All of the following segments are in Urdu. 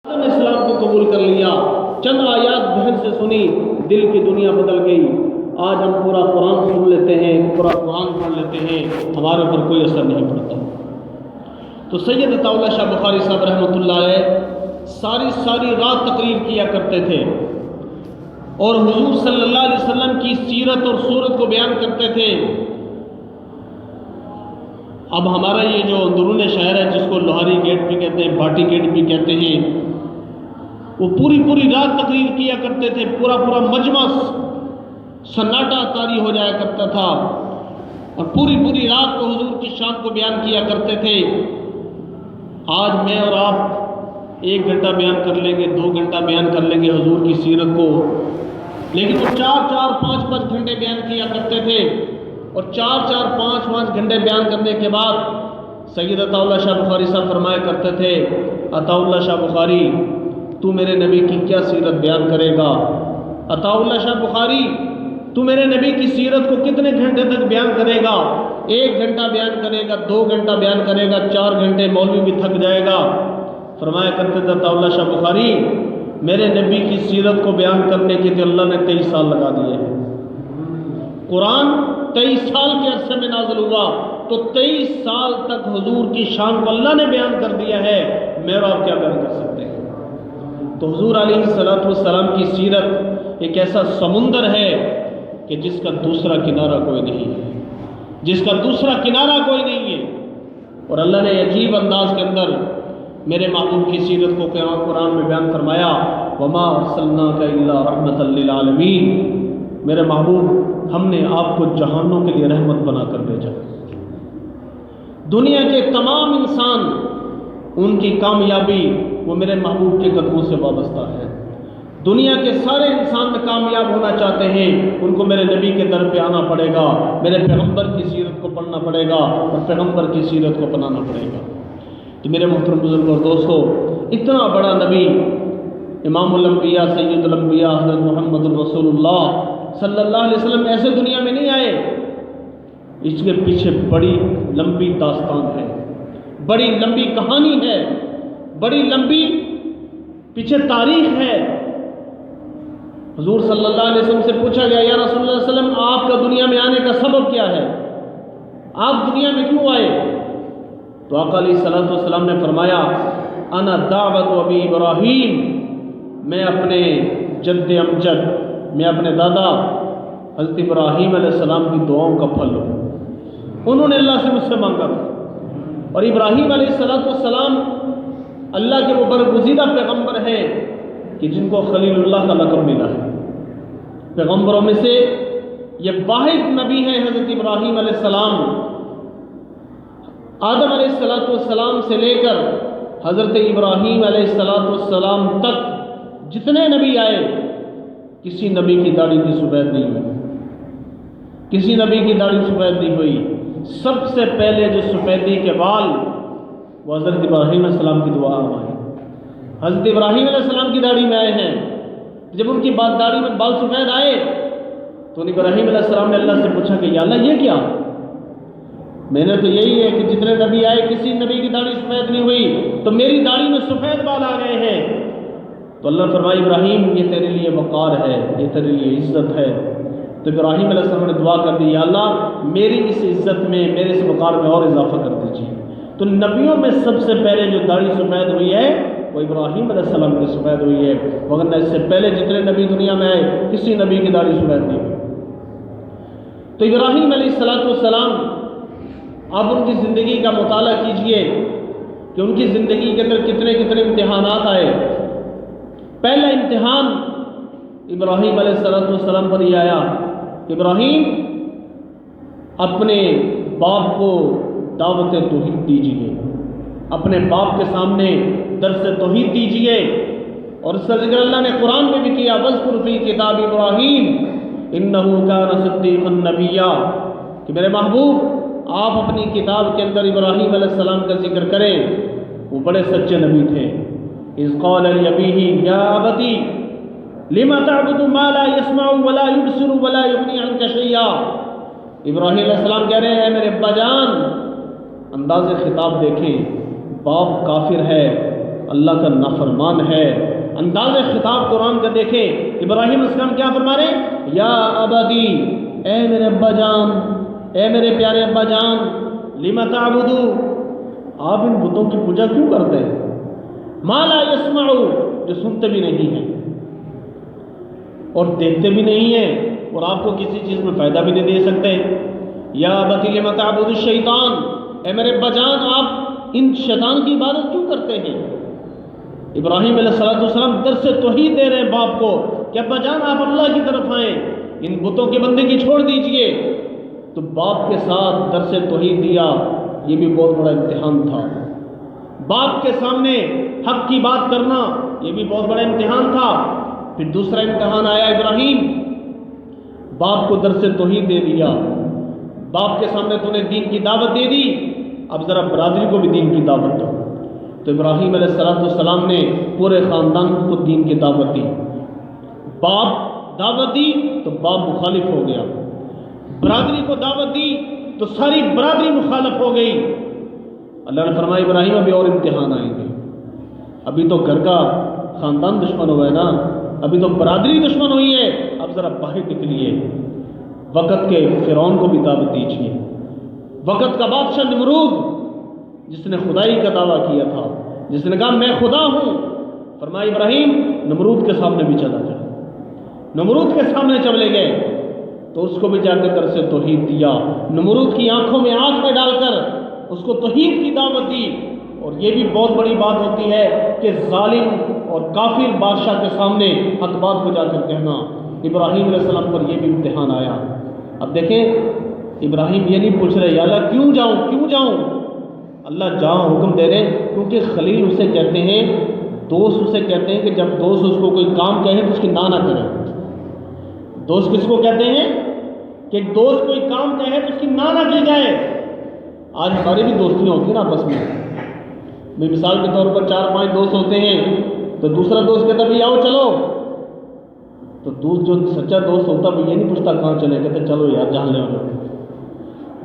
نے اسلام کو قبول کر لیا، چند آیات ذہن سے سنی، دل کی دنیا بدل گئی۔ آج ہم پورا قرآن سن لیتے ہیں، پورا قرآن پڑھ لیتے ہیں، ہمارے اوپر کوئی اثر نہیں پڑتا۔ تو سید عطا اللہ شاہ بخاری صاحب رحمۃ اللہ علیہ ساری رات تقریر کیا کرتے تھے اور حضور صلی اللہ علیہ وسلم کی سیرت اور صورت کو بیان کرتے تھے۔ اب ہمارا یہ جو اندرون شہر ہے، جس کو لوہاری گیٹ بھی کہتے ہیں، بھاٹی گیٹ بھی کہتے ہیں، وہ پوری رات تقریر کیا کرتے تھے، پورا مجمع سناٹا طاری ہو جایا کرتا تھا اور پوری رات کو حضور کی شان کو بیان کیا کرتے تھے۔ آج میں اور آپ 1 گھنٹہ بیان کر لیں گے، 2 گھنٹہ بیان کر لیں گے حضور کی سیرت کو، لیکن وہ 4 5 گھنٹے بیان کیا کرتے تھے۔ اور 4 5 گھنٹے بیان کرنے کے بعد سید عطا اللہ شاہ بخاری صاحب فرمایا کرتے تھے، عطا اللہ شاہ بخاری تو میرے نبی کی کیا سیرت بیان کرے گا؟ عطا اللہ شاہ بخاری تو میرے نبی کی سیرت کو کتنے گھنٹے تک بیان کرے گا؟ 1 گھنٹہ بیان کرے گا، 2 گھنٹہ بیان کرے گا، 4 گھنٹے مولوی بھی تھک جائے گا۔ فرمایا کرتے تھے عطا اللہ شاہ بخاری میرے نبی کی سیرت کو بیان کرنے کے لیے اللہ نے 23 سال لگا دیے ہیں۔ قرآن 23 سال کے عرصے میں نازل ہوا، تو 23 سال تک حضور کی شان کو اللہ نے بیان کر دیا ہے، میں اور آپ کیا بیان کر سکتے ہیں؟ تو حضور علیہ الصلوۃ والسلام کی سیرت ایک ایسا سمندر ہے کہ جس کا دوسرا کنارہ کوئی نہیں ہے، جس کا دوسرا کنارہ کوئی نہیں ہے۔ اور اللہ نے عجیب انداز کے اندر میرے محبوب کی سیرت کو قرآن میں بیان فرمایا، وما ارسلناک الا رحمۃ للعالمین، میرے محبوب ہم نے آپ کو جہانوں کے لیے رحمت بنا کر بھیجا۔ دنیا کے تمام انسان، ان کی کامیابی وہ میرے محبوب کے قدموں سے وابستہ ہے۔ دنیا کے سارے انسان کامیاب ہونا چاہتے ہیں، ان کو میرے نبی کے در پہ آنا پڑے گا، میرے پیغمبر کی سیرت کو پڑھنا پڑے گا اور پیغمبر کی سیرت کو اپنانا پڑے گا۔ تو میرے محترم بزرگ اور دوستو، اتنا بڑا نبی، امام الانبیاء سید الانبیاء حضرت محمد رسول اللہ صلی اللہ علیہ وسلم ایسے دنیا میں نہیں آئے، اس کے پیچھے بڑی لمبی داستان ہے، بڑی لمبی کہانی ہے، بڑی لمبی پیچھے تاریخ ہے۔ حضور صلی اللہ علیہ وسلم سے پوچھا گیا، یا رسول اللہ صلی اللہ علیہ وسلم آپ کا دنیا میں آنے کا سبب کیا ہے؟ آپ دنیا میں کیوں آئے؟ تو آقا علیہ الصلوۃ والسلام نے فرمایا، انا دعوت ابی ابراہیم، میں اپنے جد امجد، میں اپنے دادا حضرت ابراہیم علیہ السلام کی دعاؤں کا پھل ہوں۔ انہوں نے اللہ سے مجھ سے مانگا تھا، اور ابراہیم علیہ السلام اللہ کے وہ برگزیدہ پیغمبر ہیں کہ جن کو خلیل اللہ کا لقب ملا ہے۔ پیغمبروں میں سے یہ واحد نبی ہے حضرت ابراہیم علیہ السلام۔ آدم علیہ السلام سے لے کر حضرت ابراہیم علیہ السلام تک جتنے نبی آئے، کسی نبی کی داڑھی کی سفید نہیں ہوئی، کسی نبی کی داڑھی سفید نہیں ہوئی۔ سب سے پہلے جو سفیدی کے بال وہ حضرت ابراہیم علیہ السلام کی دعا میں آئے، حضرت ابراہیم علیہ السلام کی داڑھی میں آئے ہیں۔ جب ان کی داڑھی میں بال سفید آئے تو ابراہیم علیہ السلام نے اللہ سے پوچھا کہ یا اللہ یہ کیا؟ میں نے تو یہی ہے کہ جتنے نبی آئے کسی نبی کی داڑھی سفید نہیں ہوئی، تو میری داڑھی میں سفید بال آ گئے ہیں۔ تو اللہ نے فرمایا ابراہیم یہ تیرے لیے وقار ہے، یہ تیرے لیے عزت ہے۔ تو ابراہیم علیہ السلام نے دعا کر دی، یا اللہ میری اس عزت میں، میرے اس وقار میں اور اضافہ کر دیجیے۔ تو نبیوں میں سب سے پہلے جو داڑھی سفید ہوئی ہے وہ ابراہیم علیہ السلام کی سفید ہوئی ہے، وگرنہ اس سے پہلے جتنے نبی دنیا میں آئے کسی نبی کی داڑھی سفید نہیں ہوئی۔ تو ابراہیم علیہ السلام، آپ ان کی زندگی کا مطالعہ کیجئے کہ ان کی زندگی کے اندر کتنے امتحانات آئے۔ پہلا امتحان ابراہیم علیہ السلام پر یہ آیا کہ ابراہیم اپنے باپ کو دعوت توحید دیجئے، اپنے باپ کے سامنے درس توحید دیجئے۔ اور اس کا ذکر اللہ نے قرآن میں بھی کیا، وَاذْكُرْ فِي كِتَابِ إِبْرَاهِيمَ إِنَّهُ كَانَ صِدِّيقًا نَبِيًّا، کہ میرے محبوب آپ اپنی کتاب کے اندر ابراہیم علیہ السلام کا ذکر کریں، وہ بڑے سچے نبی تھے۔ اذ قال لأبيه يا أبت لم تعبد ما لا يسمع ولا يبصر ولا يغني عنك شيئا، ابراہیم علیہ السلام کہہ رہے ہیں میرے ابا جان، انداز خطاب دیکھیں، باپ کافر ہے، اللہ کا نافرمان ہے۔ انداز خطاب قرآن کا دیکھیں، ابراہیم علیہ السلام کیا فرما رہے ہیں؟ یا ابدی، اے میرے ابا جان، اے میرے پیارے ابا جان، لما تعبدو، آپ ان بتوں کی پوجا کیوں کرتے ہیں؟ ما لا یسمعو، جو سنتے بھی نہیں ہیں اور دیکھتے بھی نہیں ہیں اور آپ کو کسی چیز میں فائدہ بھی نہیں دے سکتے۔ یا ابتی لما تعبد الشیطان، اے میرے ابا جان آپ ان شیطان کی عبادت کیوں کرتے ہیں؟ ابراہیم علیہ السلام درس توحید دے رہے ہیں باپ کو کہ ابا جان آپ اللہ کی طرف آئیں، ان بتوں کے بندگی چھوڑ دیجئے۔ تو باپ کے ساتھ درس توحید دیا، یہ بھی بہت بڑا امتحان تھا۔ باپ کے سامنے حق کی بات کرنا، یہ بھی بہت بڑا امتحان تھا۔ پھر دوسرا امتحان آیا، ابراہیم باپ کو درس توحید دے دیا، باپ کے سامنے تو نے دین کی دعوت دے دی، اب ذرا برادری کو بھی دین کی دعوت دو۔ تو ابراہیم علیہ السلام نے پورے خاندان کو دین کی دعوت دی۔ باپ دعوت دی تو باپ مخالف ہو گیا، برادری کو دعوت دی تو ساری برادری مخالف ہو گئی۔ اللہ نے فرمایا ابراہیم ابھی اور امتحان آئیں گے، ابھی تو گھر کا خاندان دشمن ہوا ہے نا، ابھی تو برادری دشمن ہوئی ہے، اب ذرا باہر نکلیے، وقت کے فرعون کو بھی دعوت دیجیے، وقت کا بادشاہ نمرود جس نے خدائی کا دعویٰ کیا تھا، جس نے کہا میں خدا ہوں، فرمایا ابراہیم نمرود کے سامنے بھی چلا جائے۔ نمرود کے سامنے چلے گئے تو اس کو بھی جا کے درس توحید دیا، نمرود کی آنکھوں میں آنکھ ڈال کر اس کو توحید کی دعوت دی۔ اور یہ بھی بہت بڑی بات ہوتی ہے کہ ظالم اور کافر بادشاہ کے سامنے حق بات کو جا کر کہنا۔ ابراہیم علیہ السلام پر یہ بھی امتحان آیا۔ اب دیکھیں ابراہیم یہ نہیں پوچھ رہے یا اللہ کیوں جاؤں کیوں جاؤں، اللہ جاؤ حکم دے رہے، کیونکہ خلیل اسے کہتے ہیں، دوست اسے کہتے ہیں کہ جب دوست اس کو کوئی کام کہے تو اس کی نہ کرے۔ دوست کس کو کہتے ہیں کہ دوست کوئی کام کہے تو اس کی نہ کی جائے۔ آج ہماری بھی دوستیاں ہوتی ہیں نا آپس میں، مثال کے طور پر 4-5 دوست ہوتے ہیں تو دوسرا دوست کہتا بھائی آؤ چلو، تو دوست جو سچا دوست ہوتا وہ یہ نہیں پوچھتا کہاں چلے، کہتے چلو یار جہاں لے جاؤ،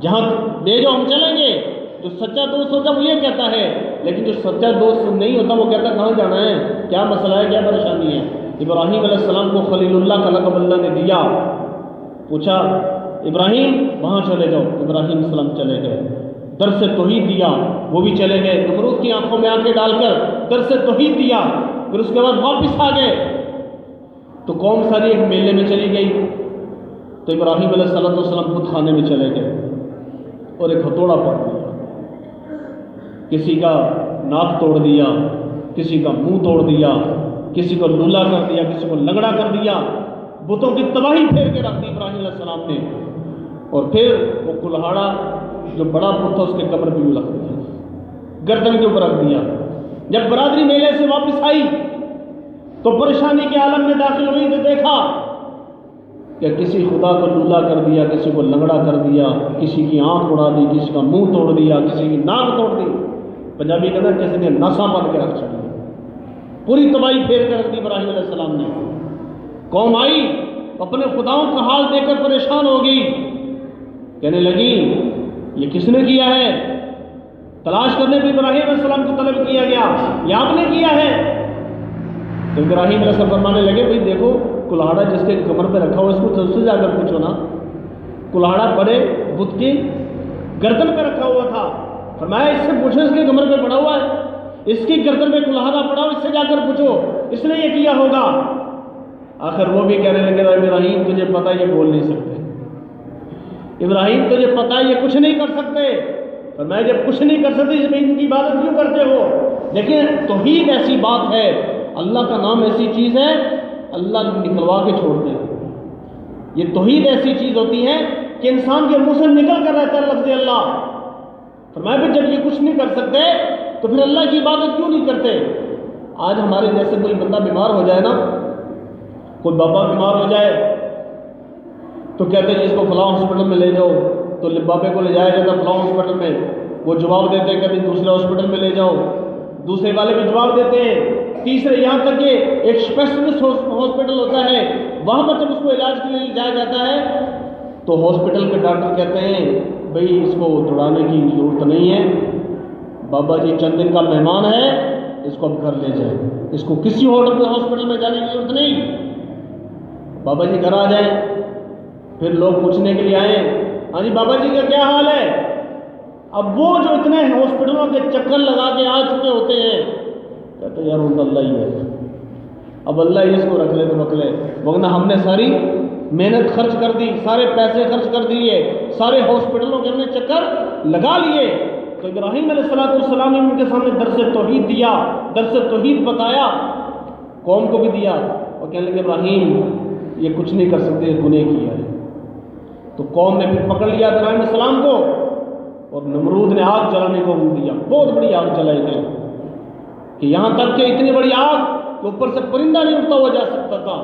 جہاں لے جاؤ ہم چلیں گے۔ جو سچا دوست ہوتا وہ یہ کہتا ہے، لیکن جو سچا دوست نہیں ہوتا وہ کہتا کہاں جانا ہے، کیا مسئلہ ہے، کیا پریشانی ہے۔ ابراہیم علیہ السلام کو خلیل اللہ کا لقب اللہ نے دیا، پوچھا ابراہیم وہاں چلے جاؤ، ابراہیم علیہ السلام چلے گئے، درس توحید دیا، وہ بھی چلے گئے، نمرود کی آنکھوں میں آنکھیں ڈال کر درس توحید دیا۔ پھر اس کے بعد واپس آ گئے تو قوم ساری ایک میلے میں چلی گئی، تو ابراہیم علیہ السلام خود خانے میں چلے گئے اور ایک ہتھوڑا پڑ دیا، کسی کا ناک توڑ دیا، کسی کا منہ توڑ دیا، کسی کو لولا کر دیا، کسی کو لنگڑا کر دیا، بتوں کی تباہی پھیر کے رکھ دی ابراہیم علیہ السلام نے۔ اور پھر وہ کلہاڑا جو بڑا پتھر تھا اس کے قبر پہ بھی رکھ دیا، گردن کے اوپر رکھ دیا۔ جب برادری میلے سے واپس آئی تو پریشانی کے عالم میں داخل ہوئی تو دیکھا کہ کسی خدا کو لولا کر دیا، کسی کو لنگڑا کر دیا، کسی کی آنکھ اڑا دی، کسی کا منہ توڑ دیا، کسی کی ناک توڑ دی، پنجابی کہتا ہے کسی نے ناسا بن کے رکھ چڑی، پوری تباہی پھیر کے رکھ دی ابراہیم علیہ السلام نے۔ قوم آئی اپنے خداؤں کا حال دیکھ کر پریشان ہو گئی، کہنے لگی یہ کس نے کیا ہے؟ تلاش کرنے پہ ابراہیم علیہ السلام کو طلب کیا گیا، یہ آپ نے کیا ہے؟ تو ابراہیم علیہ السلام فرمانے لگے بھئی دیکھو کلاڑا جس کے کمر پہ رکھا ہوا اس کو اس سے جا کر پوچھو نا، کلاڑا بڑے بت کی گردن پہ رکھا ہوا تھا، فرمایا اس سے پوچھو، اس کے کمر پہ پڑا ہوا ہے، اس کی گردن پہ کلاڑا پڑا ہوا، اس سے جا کر پوچھو اس نے یہ کیا ہوگا۔ آخر وہ بھی کہنے لگے ابراہیم تجھے پتا یہ بول نہیں سکتے، ابراہیم تجھے پتا یہ کچھ نہیں کر سکتے، فرمایا جب کچھ نہیں کر سکتے اس میں ان کی عبادت کیوں کرتے ہو؟ لیکن توحید ایسی بات ہے، اللہ کا نام ایسی چیز ہے اللہ نکلوا کے چھوڑتے ہیں۔ یہ توحید ایسی چیز ہوتی ہے کہ انسان کے منہ سے نکل کر رہتا ہے لفظ اللہ۔ فرمایا پھر جب یہ کچھ نہیں کر سکتے تو پھر اللہ کی عبادت کیوں نہیں کرتے؟ آج ہمارے جیسے کوئی بندہ بیمار ہو جائے نا، کوئی بابا بیمار ہو جائے تو کہتے ہیں اس کو فلاں ہاسپٹل میں لے جاؤ، تو بابے کو لے جایا جاتا فلاں ہاسپٹل میں، وہ جواب دیتے ہیں کبھی دوسرے ہاسپٹل میں لے جاؤ، دوسرے والے بھی جواب دیتے ہیں، تیسرے یہاں تک کہ ایک اسپیشلسٹ ہاسپٹل ہوتا ہے وہاں پر جب اس کو علاج کے لیے جایا جاتا ہے تو ہاسپٹل کے ڈاکٹر کہتے ہیں بھئی اس کو دوڑانے کی ضرورت نہیں ہے، بابا جی چند دن کا مہمان ہے، اس کو اب گھر لے جائیں، اس کو کسی ہاسپٹل میں جانے کی ضرورت نہیں، بابا جی گھر آ جائیں۔ پھر لوگ پوچھنے کے لیے آئے، ہاں جی بابا جی کا کیا حال ہے؟ اب وہ جو اتنے ہاسپٹلوں کے چکر لگا کے آ چکے ہوتے ہیں، کہتے ہیں یار وہ اللہ ہی ہے، اب اللہ ہی اس کو رکھ لے تو رکھ لے، ورنہ ہم نے ساری محنت خرچ کر دی، سارے پیسے خرچ کر دیے، سارے ہاسپٹلوں کے ہم نے چکر لگا لیے۔ تو ابراہیم علیہ السلام نے ان کے سامنے درس توحید دیا، درس توحید بتایا، قوم کو بھی دیا، اور کہنے لگے ابراہیم یہ کچھ نہیں کر سکتے، گناہ کیا ہے۔ تو قوم نے پھر پکڑ لیا ابراہیم علیہ السلام کو، اور نمرود نے آگ جلانے کو حکم دیا، بہت بڑی آگ جلائی گئی، کہ یہاں تک کہ اتنی بڑی آگ کہ اوپر سے پرندہ نہیں اڑتا ہوا جا سکتا تھا،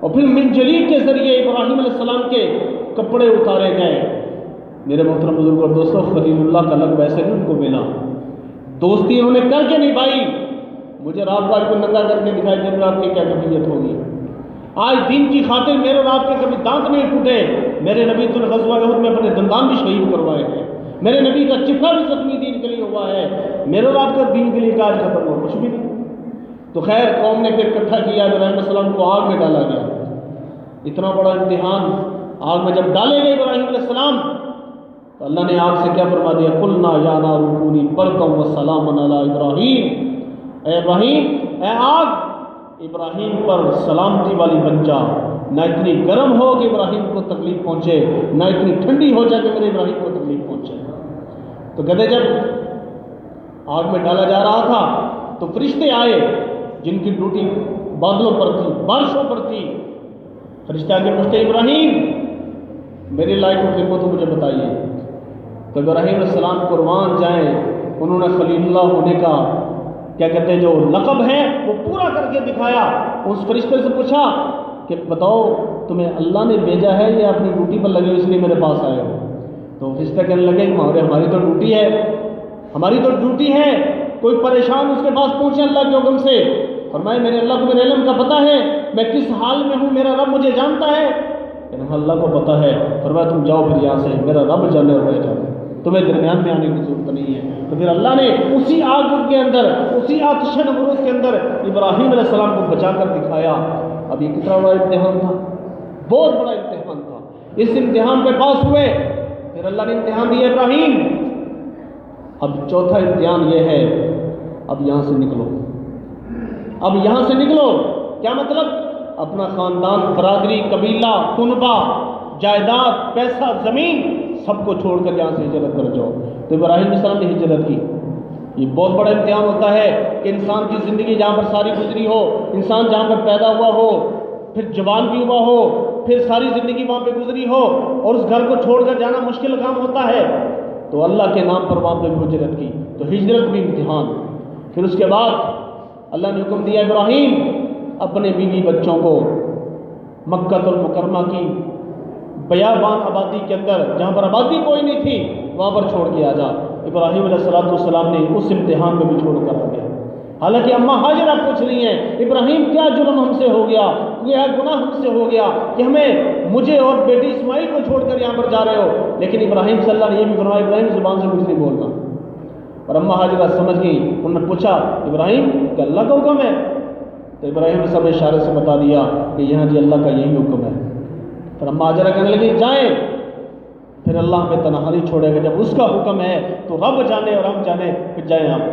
اور پھر منجلیق کے ذریعے ابراہیم علیہ السلام کے کپڑے اتارے گئے۔ میرے محترم بزرگ اور دوستوں، خلیل اللہ کا لقب ویسے نہیں ان کو ملا، دوستی انہوں نے کر کے نبھائی۔ مجھے رات بھر کو ننگا کر کے دکھائی دن رات کی کیا کیفیت ہوگی؟ آج دین کی خاطر میرے اور آپ کے کبھی دانت نہیں ٹوٹے، میرے نبی تو غزوہ احد میں اپنے دندان بھی شہید کروائے ہیں، میرے نبی کا چہرہ بھی زخمی دین کے لیے ہوا ہے، میرے اور آپ کا دین کے لیے کاج ختم ہوا کچھ بھی نہیں۔ تو خیر قوم نے پھر اکٹھا کیا، ابراہیم علیہ السلام کو آگ میں ڈالا گیا، اتنا بڑا امتحان آگ میں جب ڈالے گئے ابراہیم علیہ السلام، تو اللہ نے آگ سے کیا فرما دیا، قلنا یا نار کونی بردا وسلاما علی ابراہیم، اے ابراہیم، اے آگ ابراہیم پر سلامتی والی بن جا، نہ اتنی گرم ہو کہ ابراہیم کو تکلیف پہنچے، نہ اتنی ٹھنڈی ہو جائے کہ میرے ابراہیم کو تکلیف پہنچے۔ تو کہتے جب آگ میں ڈالا جا رہا تھا تو فرشتے آئے جن کی ڈیوٹی بادلوں پر تھی، بارشوں پر تھی، فرشتے آگے پوچھتے ابراہیم میری لائف میں خدمت تو مجھے بتائیے۔ تو ابراہیم علیہ السلام قربان جائیں، انہوں نے خلیل اللہ ہونے کا کیا کہتے ہیں جو لقب ہے وہ پورا کر کے دکھایا۔ اس فرشتے سے پوچھا کہ بتاؤ تمہیں اللہ نے بھیجا ہے یا اپنی ڈیوٹی پر لگے اس لیے میرے پاس آئے ہو؟ تو فرشتے کہنے لگے کہ ہماری تو ڈیوٹی ہے، ہماری تو ڈیوٹی ہے، کوئی پریشان اس کے پاس پہنچے اللہ کے حکم سے، فرمائے میرے اللہ کو میرے علم کا پتہ ہے، میں کس حال میں ہوں، میرا رب مجھے جانتا ہے، کہ اللہ کو پتہ ہے، فرمایا تم جاؤ پھر یہاں سے، میرا رب جانے اور میں جانے، تمہیں درمیان میں آنے کی ضرورت نہیں ہے۔ تو پھر اللہ نے اسی آگ کے اندر، اسی آتش نمرود کے اندر ابراہیم علیہ السلام کو بچا کر دکھایا۔ اب یہ کتنا بڑا امتحان تھا، بہت بڑا امتحان تھا، اس امتحان پہ پاس ہوئے، پھر اللہ نے امتحان دیا ابراہیم، اب چوتھا امتحان یہ ہے، اب یہاں سے نکلو، اب یہاں سے نکلو۔ کیا مطلب؟ اپنا خاندان، برادری، قبیلہ، کنبہ، جائیداد، پیسہ، زمین سب کو چھوڑ کر یہاں سے ہجرت کر جاؤ۔ تو ابراہیم علیہ السلام نے ہجرت کی۔ یہ بہت بڑا امتحان ہوتا ہے کہ انسان کی زندگی جہاں پر ساری گزری ہو، انسان جہاں پر پیدا ہوا ہو، پھر جوان بھی ہوا ہو، پھر ساری زندگی وہاں پہ گزری ہو، اور اس گھر کو چھوڑ کر جانا مشکل کام ہوتا ہے، تو اللہ کے نام پر وہاں پہ ہجرت کی، تو ہجرت بھی امتحان۔ پھر اس کے بعد اللہ نے حکم دیا ابراہیم اپنے بیوی بچوں کو مکہ المکرمہ کی بیابان آبادی کے اندر، جہاں پر آبادی کوئی نہیں تھی، وہاں پر چھوڑ کے آ جا۔ ابراہیم علیہ السلام نے اس امتحان میں بھی چھوڑ کر آ گیا۔ حالانکہ اماں ہاجرہ پوچھ رہی ہیں ابراہیم کیا جرم ہم سے ہو گیا، کیا گناہ ہم سے ہو گیا کہ مجھے اور بیٹی اسماعیل کو چھوڑ کر یہاں پر جا رہے ہو؟ لیکن ابراہیم صلی اللہ نے یہ بھی فرمایا ابراہیم زبان سے کچھ نہیں بولنا۔ اور اماں ہاجرہ سمجھ گئی، انہوں نے پوچھا ابراہیم کہ اللہ کا حکم ہے؟ تو ابراہیم نے سب اشارے سے بتا دیا کہ یہاں جی اللہ کا یہی حکم ہے۔ پھر اماں ہاجرہ کہنے لگی جائیں، پھر اللہ ہمیں تنہا نہیں چھوڑے گا، جب اس کا حکم ہے تو رب جانے اور ہم جانے، پھر جائیں آپ۔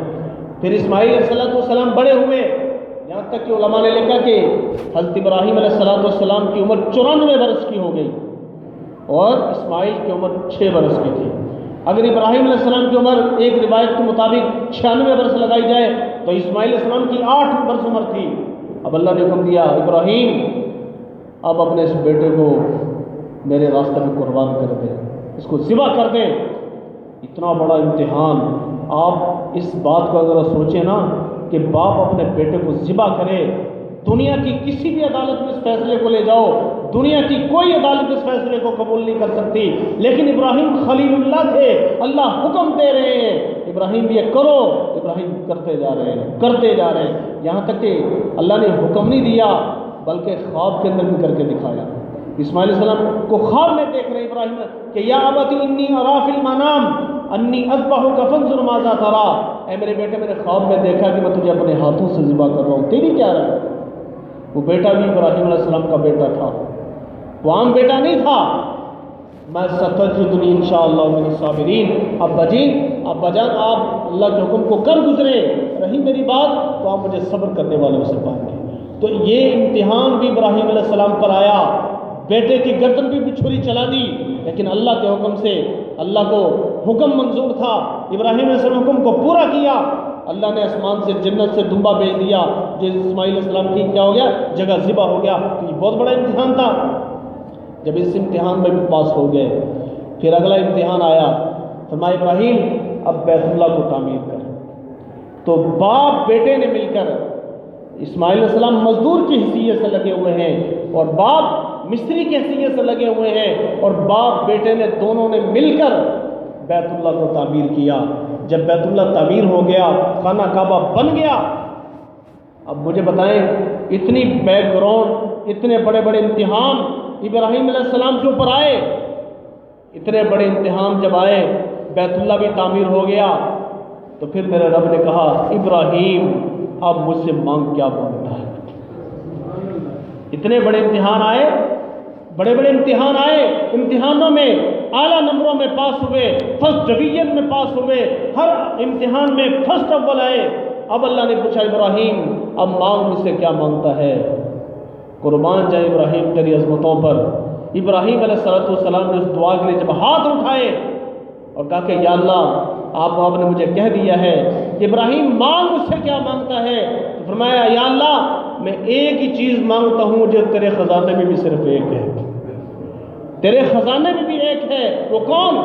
پھر اسماعیل علیہ السلام بڑے ہوئے، یہاں تک کہ علماء نے لکھا کہ حضرت ابراہیم علیہ السلام کی عمر 94 برس کی ہو گئی اور اسماعیل کی عمر 6 برس کی تھی۔ اگر ابراہیم علیہ السلام کی عمر ایک روایت کے مطابق 96 برس لگائی جائے تو اسماعیل علیہ السلام کی 8 برس عمر تھی۔ اب اللہ نے حکم دیا ابراہیم اب اپنے اس بیٹے کو میرے راستے میں قربان کر دے، اس کو ذبح کر دے۔ اتنا بڑا امتحان، آپ اس بات کو اگر سوچیں نا کہ باپ اپنے بیٹے کو ذبح کرے، دنیا کی کسی بھی عدالت میں اس فیصلے کو لے جاؤ، دنیا کی کوئی عدالت اس فیصلے کو قبول نہیں کر سکتی، لیکن ابراہیم خلیل اللہ تھے، اللہ حکم دے رہے ہیں ابراہیم یہ کرو، ابراہیم کرتے جا رہے ہیں، کرتے جا رہے ہیں، یہاں تک کہ اللہ نے حکم نہیں دیا بلکہ خواب کے اندر بھی کر کے دکھایا۔ اسماعیل علیہ السلام کو خواب میں دیکھ رہے ابراہیم کہ یا ابت انی ارا فی المنام انی اذبحک فانظر ماذا ترى، اے میرے بیٹے میں نے خواب میں دیکھا کہ میں تجھے اپنے ہاتھوں سے ذبح کر رہا ہوں، تیری کیا رائے؟ وہ بیٹا بھی ابراہیم علیہ السلام کا بیٹا تھا، وہ عام بیٹا نہیں تھا۔ میں ستجدنی انشاءاللہ من الصابرین، ابا جان آپ اللہ کے حکم کو کر گزرے، رہی میری بات تو آپ مجھے صبر کرنے والوں سے پائیں گے۔ تو یہ امتحان بھی ابراہیم علیہ السلام پر آیا، بیٹے کی گردن بھی چھری چلا دی، لیکن اللہ کے حکم سے، اللہ کو حکم منظور تھا، ابراہیم علیہ السلام حکم کو پورا کیا، اللہ نے آسمان سے جنت سے دمبا بھیج دیا جو اسماعیل علیہ السلام کی کیا ہو گیا، جگہ ذبح ہو گیا۔ تو یہ بہت بڑا امتحان تھا۔ جب اس امتحان میں بھی پاس ہو گئے، پھر اگلا امتحان آیا، فرمایا ابراہیم اب بیت اللہ کو تعمیر کر۔ تو باپ بیٹے نے مل کر، اسماعیل علیہ السلام مزدور کی حیثیت سے لگے ہوئے ہیں اور باپ مستری کی حیثیت سے لگے ہوئے ہیں، اور باپ بیٹے نے دونوں نے مل کر بیت اللہ کو تعمیر کیا۔ جب بیت اللہ تعمیر ہو گیا، خانہ کعبہ بن گیا، اب مجھے بتائیں اتنی بیک گراؤنڈ، اتنے بڑے بڑے امتحان ابراہیم علیہ السلام کے اوپر آئے، اتنے بڑے امتحان جب آئے، بیت اللہ بھی تعمیر ہو گیا، تو پھر میرے رب نے کہا ابراہیم اب مجھ سے مانگ کیا مانگتا ہے؟ اتنے بڑے امتحان آئے، بڑے بڑے امتحان آئے، امتحانوں میں اعلیٰ نمبروں میں پاس ہوئے، فرسٹ ڈویژن میں پاس ہوئے، ہر امتحان میں فرسٹ اول آئے۔ اب اللہ نے پوچھا ابراہیم اب مانگ مجھ سے کیا مانگتا ہے؟ قربان جائے ابراہیم تیری عظمتوں پر، ابراہیم علیہ السلام نے اس دعا کے لیے جب ہاتھ اٹھائے اور کہا کہ یا اللہ آپ نے مجھے کہہ دیا ہے کہ ابراہیم مانگ مجھ سے کیا مانگتا ہے، تو فرمایا یا اللہ میں ایک ہی چیز مانگتا ہوں جو تیرے خزانے میں بھی صرف ایک ہے، تیرے خزانے میں بھی ایک ہے، وہ کون؟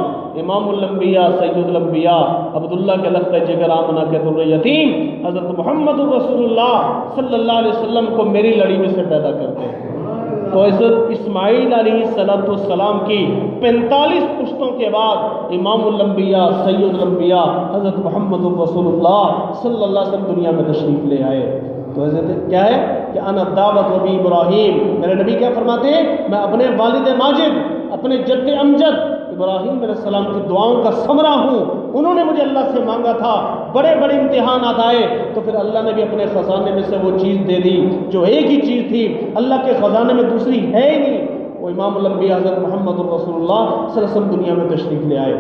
امام الانبیاء سید الانبیاء عبداللہ کے لخت جگر آمنہ کہت الریتیم حضرت محمد رسول اللہ صلی اللہ علیہ وسلم کو میری لڑی میں سے پیدا کرتے ہیں۔ تو حضرت اسماعیل علیہ السلام کی 45 پشتوں کے بعد امام الانبیاء سید الانبیاء حضرت محمد رسول اللہ صلی اللہ علیہ وسلم دنیا میں تشریف لے آئے۔ تو حضرت کیا ہے کہ انا دعوت ابی ابراہیم، میرے نبی کیا فرماتے ہیں میں اپنے والد ماجد، اپنے جد امجد ابراہیم علیہ السلام کی دعاؤں کا ثمرہ ہوں، انہوں نے مجھے اللہ سے مانگا تھا، بڑے بڑے امتحانات آئے تو پھر اللہ نے بھی اپنے خزانے میں سے وہ چیز دے دی جو ایک ہی چیز تھی، اللہ کے خزانے میں دوسری ہے ہی نہیں، وہ امام الانبیاء حضرت محمد رسول اللہ صلی اللہ علیہ وسلم دنیا میں تشریف لے آئے،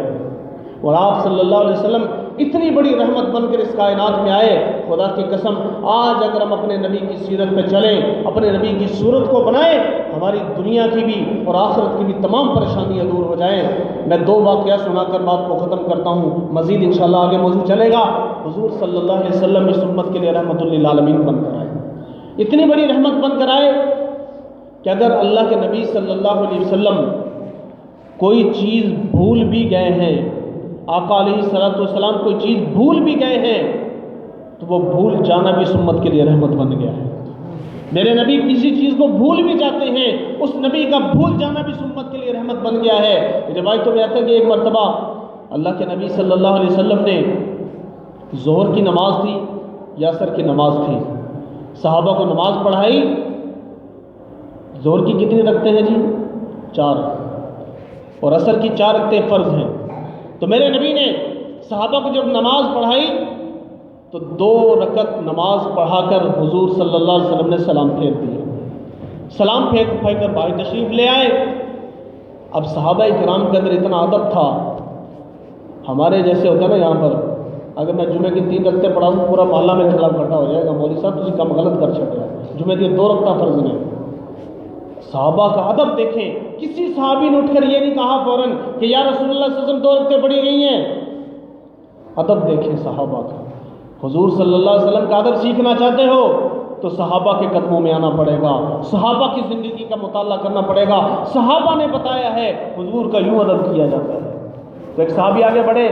اور آپ صلی اللہ علیہ وسلم اتنی بڑی رحمت بن کر اس کائنات میں آئے۔ خدا کی قسم آج اگر ہم اپنے نبی کی سیرت پہ چلیں، اپنے نبی کی صورت کو بنائیں، ہماری دنیا کی بھی اور آخرت کی بھی تمام پریشانیاں دور ہو جائیں۔ میں 2 واقعہ سنا کر بات کو ختم کرتا ہوں، مزید انشاءاللہ آگے موضوع چلے گا۔ حضور صلی اللہ علیہ وسلم اس امت کے لیے رحمت للعالمین بن کر آئے، اتنی بڑی رحمت بن کر آئے کہ اگر اللہ کے نبی صلی اللہ علیہ وسلم کوئی چیز بھول بھی گئے ہیں، آقا علیہ السلام کوئی چیز بھول بھی گئے ہیں تو وہ بھول جانا بھی اس امت کے لیے رحمت بن گیا ہے۔ میرے نبی کسی چیز کو بھول بھی جاتے ہیں، اس نبی کا بھول جانا بھی اس امت کے لیے رحمت بن گیا ہے۔ روایتوں میں آتا ہے کہ ایک مرتبہ اللہ کے نبی صلی اللہ علیہ وسلم نے ظہر کی نماز تھی یا عصر کی نماز تھی، صحابہ کو نماز پڑھائی۔ ظہر کی کتنی رکعتیں ہیں جی؟ 4، اور عصر کی 4 رکعتیں فرض ہیں۔ تو میرے نبی نے صحابہ کو جب نماز پڑھائی تو 2 رکعت نماز پڑھا کر حضور صلی اللہ علیہ وسلم نے سلام پھیر دیا، سلام پھیر کر باہر تشریف لے آئے۔ اب صحابہ کرام کے اندر اتنا ادب تھا، ہمارے جیسے ہوتا ہے نا یہاں پر اگر میں جمعے کی 3 رکعتیں پڑھاؤں پورا محلہ میرے خلاف اکٹھا ہو جائے گا، مولوی صاحب تجھے کم غلط کر چھڑا، جمعے کی 2 رکعتیں فرض ہیں۔ صحابہ کا ادب دیکھیں، کسی صحابی نے اٹھ کر یہ نہیں کہا فوراً کہ یا رسول اللہ صلی اللہ علیہ وسلم 2 رکعتیں پڑھی گئی ہیں۔ ادب دیکھیں صحابہ کا، حضور صلی اللہ علیہ وسلم کا ادب سیکھنا چاہتے ہو تو صحابہ کے قدموں میں آنا پڑے گا، صحابہ کی زندگی کا مطالعہ کرنا پڑے گا۔ صحابہ نے بتایا ہے حضور کا یوں ادب کیا جاتا ہے۔ تو ایک صحابی آگے بڑھے،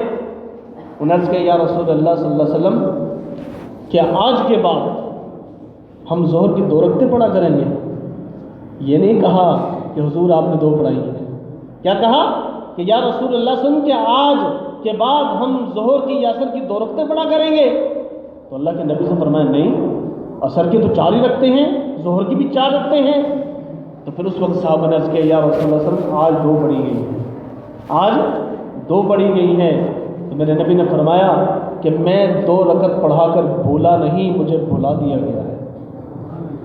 انہوں نے کہا یا رسول اللہ صلی اللہ علیہ وسلم کیا آج کے بعد ہم ظہر کی 2 رکعتیں پڑھا کریں گے؟ یہ نہیں کہا کہ حضور آپ نے 2 پڑھائی ہیں، کیا کہا کہ یا رسول اللہ صلی اللہ علیہ وسلم کیا آج کے بعد ہم ظہر کی یا عصر کی 2 رکعتیں پڑھا کریں گے؟ تو اللہ کے نبی سے فرمایا نہیں، عصر کی تو 4 ہی رکعتیں ہیں، ظہر کی بھی 4 رکعتیں ہیں۔ تو پھر اس وقت صحابہ نے عرض کیا یا رسول اللہ صلی اللہ علیہ وسلم آج 2 پڑھی گئی ہیں، آج 2 پڑھی گئی ہیں۔ تو میرے نبی نے فرمایا کہ میں 2 رکعت پڑھا کر بھولا نہیں، مجھے بھلا دیا گیا ہے۔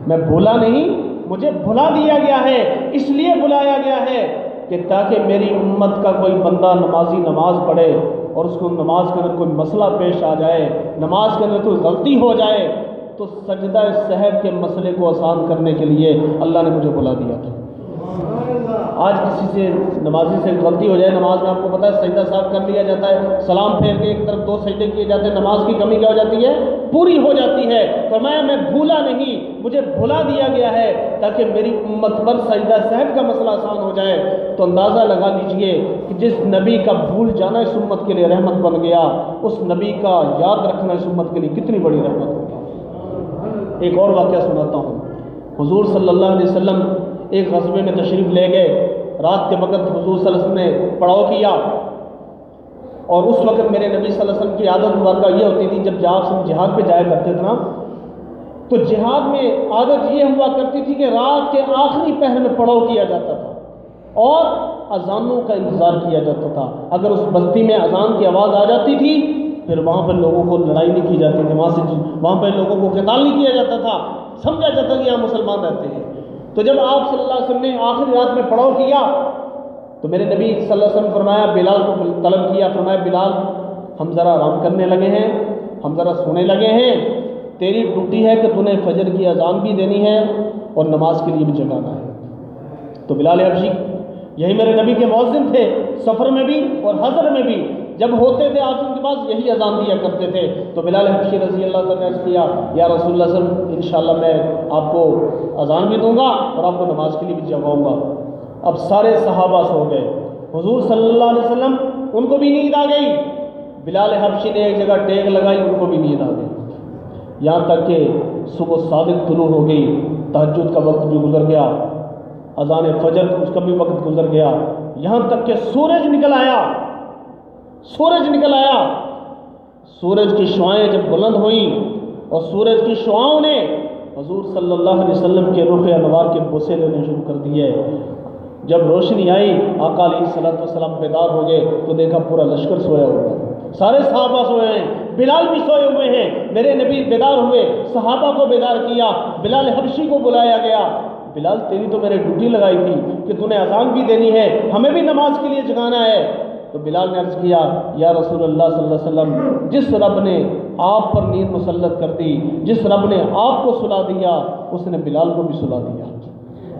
میں بھولا نہیں، مجھے بھلا دیا گیا ہے۔ اس لیے بلایا گیا ہے کہ تاکہ میری امت کا کوئی بندہ نمازی نماز پڑھے اور اس کو نماز کے اندر کوئی مسئلہ پیش آ جائے، نماز کے اندر کوئی غلطی ہو جائے، تو سجدہ سہو کے مسئلے کو آسان کرنے کے لیے اللہ نے مجھے بلا دیا تھا۔ آج کسی سے نمازی سے غلطی ہو جائے، نماز میں آپ کو پتہ ہے سجدہ سہو کر لیا جاتا ہے، سلام پھیر کے ایک طرف 2 سجدے کیے جاتے ہیں، نماز کی کمی کیا ہو جاتی ہے؟ پوری ہو جاتی ہے۔ فرمایا میں بھولا نہیں، مجھے بھلا دیا گیا ہے تاکہ میری امت پر سجدہ سہو کا مسئلہ آسان ہو جائے۔ تو اندازہ لگا لیجئے کہ جس نبی کا بھول جانا اس امت کے لیے رحمت بن گیا، اس نبی کا یاد رکھنا اس امت کے لیے کتنی بڑی رحمت ہوگی۔ ایک اور واقعہ سناتا ہوں۔ حضور صلی اللہ علیہ وسلم ایک غزوے میں تشریف لے گئے، رات کے وقت حضور صلی اللہ علیہ وسلم نے پڑاؤ کیا، اور اس وقت میرے نبی صلی اللہ علیہ وسلم کی عادت مبارکہ یہ ہوتی تھی، جب جہاد پہ جایا کرتے تھے نا، تو جہاد میں عادت یہ ہوا کرتی تھی کہ رات کے آخری پہر میں پڑاؤ کیا جاتا تھا اور اذانوں کا انتظار کیا جاتا تھا۔ اگر اس بستی میں اذان کی آواز آ جاتی تھی، پھر وہاں پر لوگوں کو لڑائی نہیں کی جاتی تھی، وہاں پہ لوگوں کو قتال نہیں کیا جاتا تھا، سمجھا جاتا کہ یہاں مسلمان رہتے ہیں۔ تو جب آپ صلی اللہ علیہ وسلم نے آخری رات میں پڑاؤ کیا تو میرے نبی صلی اللہ علیہ وسلم فرمایا، بلال کو طلب کیا، فرمایا بلال ہم ذرا آرام کرنے لگے ہیں، ہم ذرا سونے لگے ہیں، تیری ڈیوٹی ہے کہ تو نے فجر کی اذان بھی دینی ہے اور نماز کے لیے بھی جگانا ہے۔ تو بلال حبشی یہی میرے نبی کے مؤذن تھے، سفر میں بھی اور حضر میں بھی، جب ہوتے تھے آپ ان کے پاس یہی اذان دیا کرتے تھے۔ تو بلال حبشی رضی اللہ تعالیٰ نے عرض کیا، یا رسول اللہ صلی اللہ علیہ وسلم انشاءاللہ میں آپ کو اذان بھی دوں گا اور آپ کو نماز کے لیے بھی جگاؤں گا۔ اب سارے صحابہ سو گئے، حضور صلی اللہ علیہ وسلم ان کو بھی نیند آ گئی، بلال حبشی نے ایک جگہ ٹیک لگائی، ان کو بھی نیند آ گئی، یہاں تک کہ صبح صادق طلوع ہو گئی، تہجد کا وقت بھی گزر گیا، اذان فجر اس کا بھی وقت گزر گیا، یہاں تک کہ سورج نکل آیا۔ سورج کی شعائیں جب بلند ہوئیں اور سورج کی شعاؤں نے حضور صلی اللہ علیہ وسلم کے رخ انوار کے بوسے لینے شروع کر دیے، جب روشنی آئی آقا علیہ الصلوۃ والسلام بیدار ہو گئے تو دیکھا پورا لشکر سویا ہوا ہے، سارے صحابہ سوئے ہیں، بلال بھی سوئے ہوئے ہیں۔ میرے نبی بیدار ہوئے، صحابہ کو بیدار کیا، بلال حبشی کو بلایا گیا، بلال تیری تو میں نے ڈیوٹی لگائی تھی کہ تو نے اذان بھی دینی ہے، ہمیں بھی نماز کے لیے جگانا ہے۔ تو بلال نے عرض کیا، یا رسول اللہ صلی اللہ علیہ وسلم، جس رب نے آپ پر نیند مسلط کر دی، جس رب نے آپ کو سلا دیا، اس نے بلال کو بھی سلا دیا۔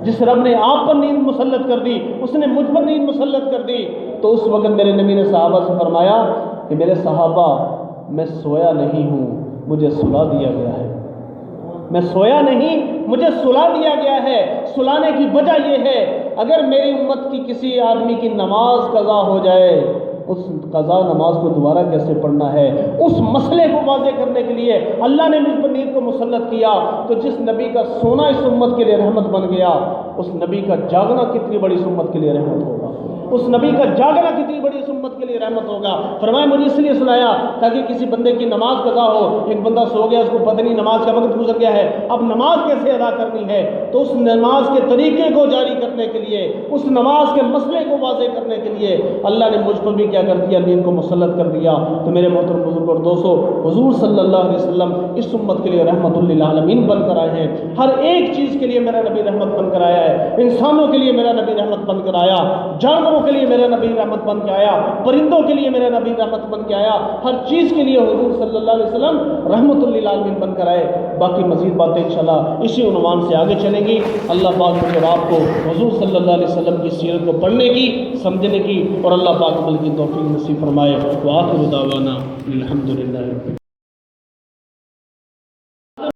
جس رب نے آپ پر نیند مسلط کر دی، اس نے مجھ پر نیند مسلط کر دی۔ تو اس وقت میرے نبی نے صحابہ سے فرمایا کہ میرے صحابہ، میں سویا نہیں ہوں، مجھے سلا دیا گیا ہے، میں سویا نہیں، مجھے سلا دیا گیا ہے۔ سلانے کی وجہ یہ ہے، اگر میری امت کی کسی آدمی کی نماز قضا ہو جائے، اس قضا نماز کو دوبارہ کیسے پڑھنا ہے، اس مسئلے کو واضح کرنے کے لیے اللہ نے مجھ پر نیند کو مسلط کیا۔ تو جس نبی کا سونا اس امت کے لیے رحمت بن گیا، اس نبی کا جاگنا کتنی بڑی اس امت کے لیے رحمت ہوگا، اس نبی کا جاگنا کتنی بڑی اس امت کے لیے رحمت ہوگا۔ فرمایا مجھے اس لیے سلایا تاکہ کسی بندے کی نماز قضا ہو، ایک بندہ سو گیا، اس کو پتہ نہیں نماز کا وقت گزر گیا ہے، اب نماز کیسے ادا کرنی ہے، تو اس نماز کے طریقے کو جاری کرنے کے لیے، اس نماز کے مسئلے کو واضح کرنے کے لیے اللہ نے مجھ پر بھی کیا کر دیا، نیند کو مسلط کر دیا۔ تو میرے محترم بزرگ اور دوستو، حضور صلی اللہ علیہ وسلم اس امت کے لیے رحمت للعالمین بن کر آئے ہیں، ہر ایک چیز کے لیے میرا نبی رحمت بن کر آیا ہے، انسانوں کے لیے میرا نبی رحمت بن کر آیا، جانوروں کے لیے میرا نبی رحمت بن کے آیا، پرندوں کے لیے میرا نبی رحمت بن کے آیا، ہر چیز کے لیے حضور صلی اللہ علیہ وسلم رحمت للعالمین بن کر آئے۔ باقی مزید باتیں انشاءاللہ اسی عنوان سے آگے چلیں گی۔ اللہ پاک مجھے اور آپ کو حضور صلی اللہ علیہ وسلم کی سیرت کو پڑھنے کی، سمجھنے کی اور اللہ پاک عمل کی توفیق نصیب فرمائے۔ وآخر دعوانا الحمدللہ۔